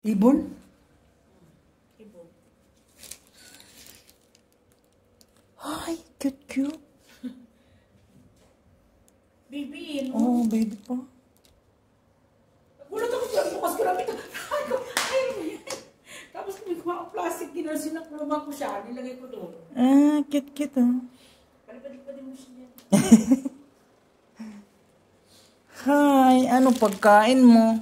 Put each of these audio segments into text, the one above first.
Ibon? Ibon. Ay, cute. Baby, no? Oh, baby pa. Gulat ako dyan, bukas ko lang ito. Ay, tapos kumikuha ang plastic, sinakluman ko siya, nilagay ko doon. Ah, cute oh. Palipadik mo siya yan. Hi, ano pagkain mo?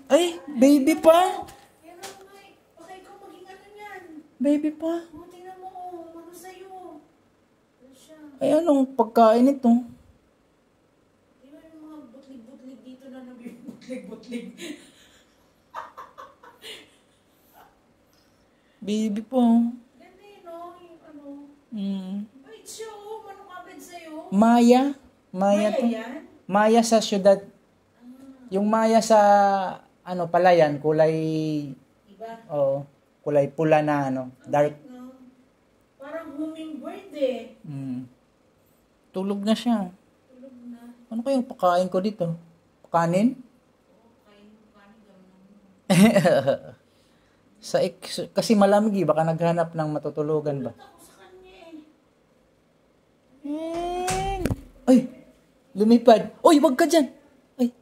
Ay, baby pa. Yan lang, Mike. Baka ikaw maging ano yan. Baby pa. Oh, tingnan mo, oh. Ano sa'yo? Ano siya? Ay, anong pagkain ito? Di ba yung mga butlig-butlig dito na butlig-butlig? Baby pa. Ganda yun, no? Yung ano. Bait siya, oh. Manong abed sa'yo. Maya to. Yan? Maya sa syudad. Yung Maya sa palayan, kulay Iba? kulay pula na dark. No. Parang hummingbird eh. Tulog na siya. Tulog na. Ano kayang pakain ko dito? Kanin? Kain gano'n. Kasi malamig, baka naghanap ng matutulugan ba? Ako sa kanya Ay, lumipad. Uy, wag ka dyan. Ay.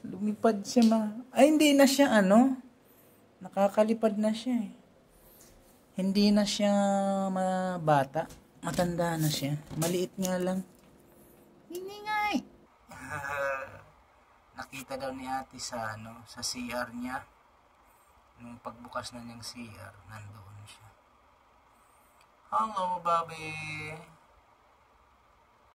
Lumipad siya Ay, hindi na siya nakakalipad na siya eh. Hindi na siya bata. Matanda na siya. Maliit nga lang. Hindi nga eh. Nakita daw ni ate sa CR niya. Nung pagbukas na niyang CR, nandoon siya. Hello, Bobby.